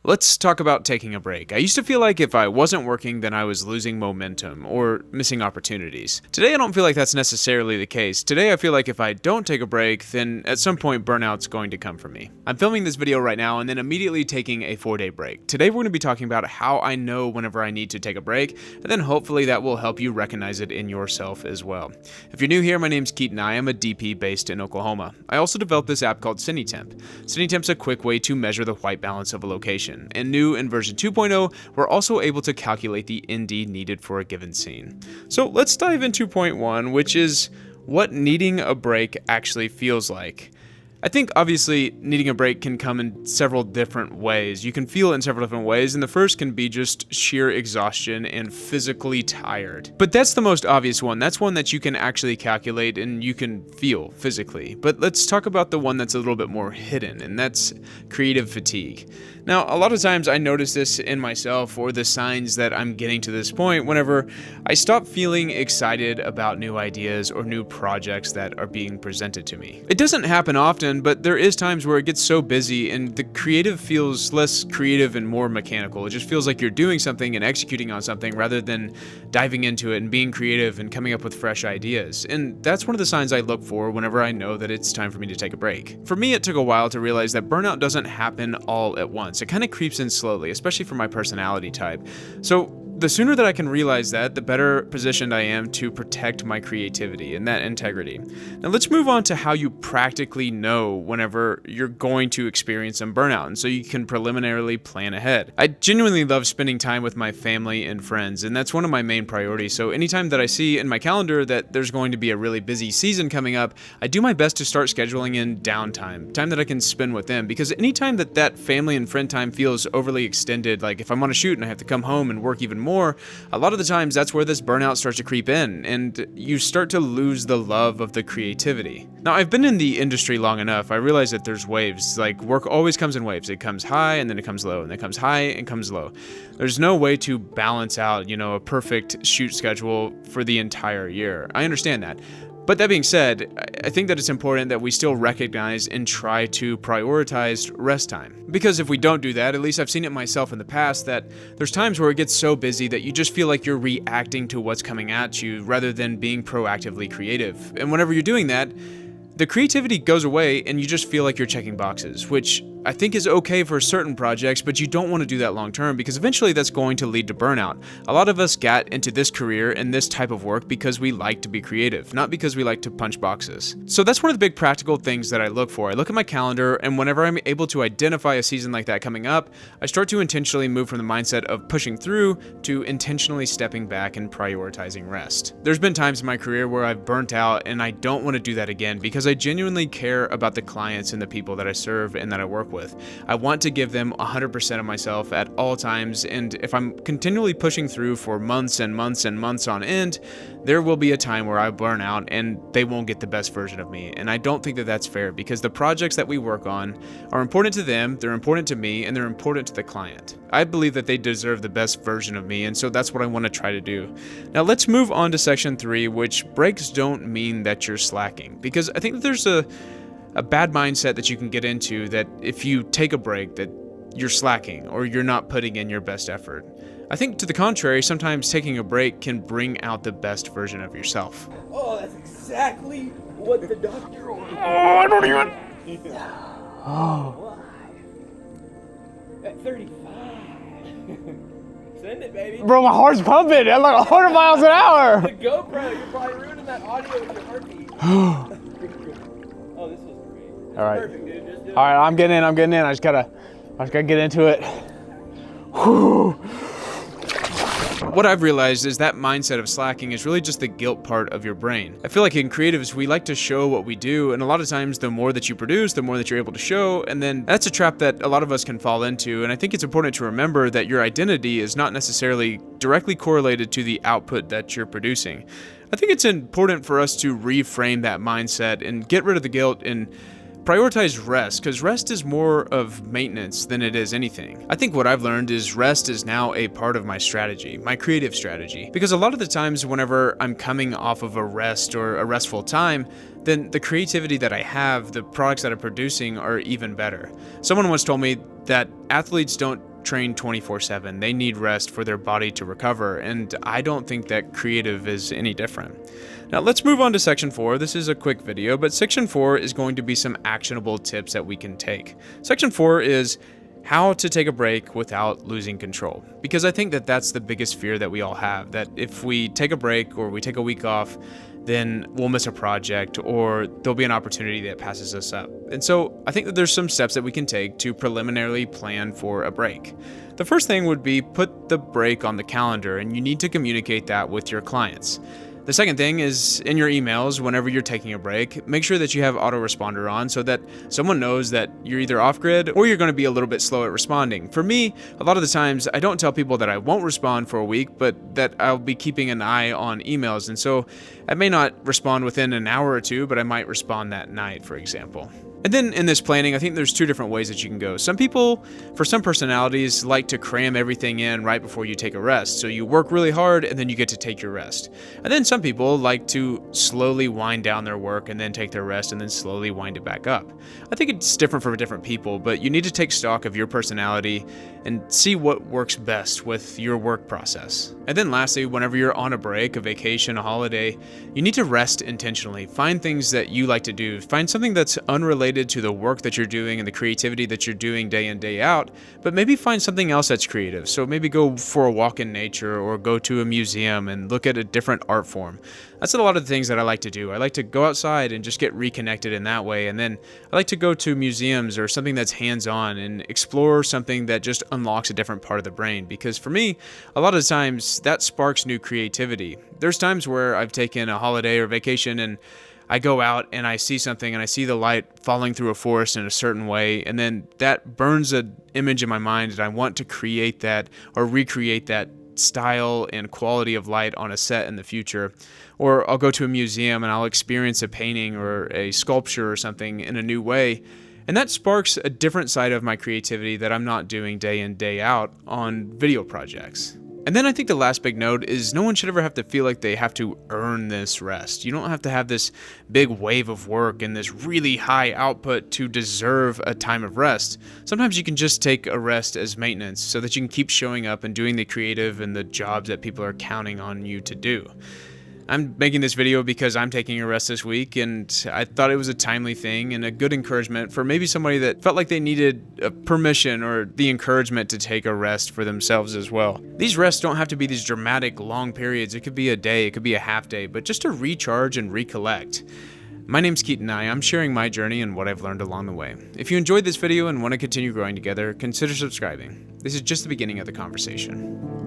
Let's talk about taking a break. I used to feel like if I wasn't working, then I was losing momentum or missing opportunities. Today, I don't feel like that's necessarily the case. Today, I feel like if I don't take a break, then at some point, burnout's going to come for me. I'm filming this video right now and then immediately taking a 4-day break. Today, we're going to be talking about how I know whenever I need to take a break, and then hopefully that will help you recognize it in yourself as well. If you're new here, my name's Keaton. I am a DP based in Oklahoma. I also developed this app called CineTemp. CineTemp's a quick way to measure the white balance of a location. And new in version 2.0, we're also able to calculate the ND needed for a given scene. So let's dive into point 1, which is what needing a break actually feels like. I think obviously needing a break can come in several different ways. You can feel it in several different ways, and the first can be just sheer exhaustion and physically tired. But that's the most obvious one. That's one that you can actually calculate and you can feel physically. But let's talk about the one that's a little bit more hidden, and that's creative fatigue. Now, a lot of times I notice this in myself, or the signs that I'm getting to this point whenever I stop feeling excited about new ideas or new projects that are being presented to me. It doesn't happen often, but there is times where it gets so busy and the creative feels less creative and more mechanical. It just feels like you're doing something and executing on something rather than diving into it and being creative and coming up with fresh ideas. And that's one of the signs I look for whenever I know that it's time for me to take a break. For me, it took a while to realize that burnout doesn't happen all at once. It kind of creeps in slowly, especially for my personality type. So the sooner that I can realize that, the better positioned I am to protect my creativity and that integrity. Now let's move on to how you practically know whenever you're going to experience some burnout, and so you can preliminarily plan ahead. I genuinely love spending time with my family and friends, and that's one of my main priorities. So anytime that I see in my calendar that there's going to be a really busy season coming up, I do my best to start scheduling in downtime, time that I can spend with them, because anytime that family and friend time feels overly extended, like if I'm on a shoot and I have to come home and work even more, a lot of the times that's where this burnout starts to creep in and you start to lose the love of the creativity. Now, I've been in the industry long enough. I realize that there's waves. Like, work always comes in waves. It comes high and then it comes low, and then it comes high and comes low. There's no way to balance out, a perfect shoot schedule for the entire year. I understand that. But that being said, I think that it's important that we still recognize and try to prioritize rest time. Because if we don't do that, at least I've seen it myself in the past, that there's times where it gets so busy that you just feel like you're reacting to what's coming at you rather than being proactively creative. And whenever you're doing that, the creativity goes away and you just feel like you're checking boxes, which I think is okay for certain projects, but you don't want to do that long term because eventually that's going to lead to burnout. A lot of us got into this career and this type of work because we like to be creative, not because we like to punch boxes. So that's one of the big practical things that I look for. I look at my calendar, and whenever I'm able to identify a season like that coming up, I start to intentionally move from the mindset of pushing through to intentionally stepping back and prioritizing rest. There's been times in my career where I've burnt out, and I don't want to do that again because I genuinely care about the clients and the people that I serve and that I work with. I want to give them 100% of myself at all times, and if I'm continually pushing through for months and months and months on end, there will be a time where I burn out and they won't get the best version of me. And I don't think that that's fair because the projects that we work on are important to them, they're important to me, and they're important to the client. I believe that they deserve the best version of me, and so that's what I want to try to do. Now let's move on to section 3, which breaks don't mean that you're slacking, because I think that there's a bad mindset that you can get into that if you take a break that you're slacking or you're not putting in your best effort. I think to the contrary, sometimes taking a break can bring out the best version of yourself. Oh, that's exactly what the doctor ordered. Oh, I don't even... Oh. At 35. Send it, baby. Bro, my heart's pumping at like 100 miles an hour. The GoPro, you're probably ruining that audio with your heartbeat. Oh, this was great. All right. Perfect, dude. Just do it. All right, I'm getting in. I just gotta get into it. Whew. What I've realized is that mindset of slacking is really just the guilt part of your brain. I feel like in creatives, we like to show what we do, and a lot of times the more that you produce, the more that you're able to show, and then that's a trap that a lot of us can fall into, and I think it's important to remember that your identity is not necessarily directly correlated to the output that you're producing. I think it's important for us to reframe that mindset and get rid of the guilt and prioritize rest, because rest is more of maintenance than it is anything. I think what I've learned is rest is now a part of my strategy, my creative strategy, because a lot of the times whenever I'm coming off of a rest or a restful time, then the creativity that I have, the products that I'm producing are even better. Someone once told me that athletes don't trained 24/7. They need rest for their body to recover, and I don't think that creative is any different. Now let's move on to section 4. This is a quick video, but section 4 is going to be some actionable tips that we can take. Section 4 is how to take a break without losing control. Because I think that that's the biggest fear that we all have, that if we take a break or we take a week off, then we'll miss a project or there'll be an opportunity that passes us up. And so I think that there's some steps that we can take to preliminarily plan for a break. The first thing would be put the break on the calendar, and you need to communicate that with your clients. The second thing is in your emails, whenever you're taking a break, make sure that you have autoresponder on so that someone knows that you're either off grid or you're going to be a little bit slow at responding. For me, a lot of the times I don't tell people that I won't respond for a week, but that I'll be keeping an eye on emails. And so I may not respond within an hour or two, but I might respond that night, for example. And then in this planning, I think there's two different ways that you can go. Some people, for some personalities, like to cram everything in right before you take a rest. So you work really hard and then you get to take your rest. And then some people like to slowly wind down their work and then take their rest and then slowly wind it back up. I think it's different for different people, but you need to take stock of your personality and see what works best with your work process. And then lastly, whenever you're on a break, a vacation, a holiday, you need to rest intentionally. Find things that you like to do. Find something that's unrelated to the work that you're doing and the creativity that you're doing day in, day out, but maybe find something else that's creative. So maybe go for a walk in nature or go to a museum and look at a different art form. That's a lot of the things that I like to do. I like to go outside and just get reconnected in that way. And then I like to go to museums or something that's hands-on and explore something that just unlocks a different part of the brain. Because for me, a lot of times that sparks new creativity. There's times where I've taken a holiday or vacation and I go out and I see something and I see the light falling through a forest in a certain way, and then that burns an image in my mind and I want to create that or recreate that style and quality of light on a set in the future. Or I'll go to a museum and I'll experience a painting or a sculpture or something in a new way. And that sparks a different side of my creativity that I'm not doing day in, day out on video projects. And then I think the last big note is no one should ever have to feel like they have to earn this rest. You don't have to have this big wave of work and this really high output to deserve a time of rest. Sometimes you can just take a rest as maintenance so that you can keep showing up and doing the creative and the jobs that people are counting on you to do. I'm making this video because I'm taking a rest this week, and I thought it was a timely thing and a good encouragement for maybe somebody that felt like they needed permission or the encouragement to take a rest for themselves as well. These rests don't have to be these dramatic long periods. It could be a day, it could be a half day, but just to recharge and recollect. My name's Keaton. I'm sharing my journey and what I've learned along the way. If you enjoyed this video and want to continue growing together, consider subscribing. This is just the beginning of the conversation.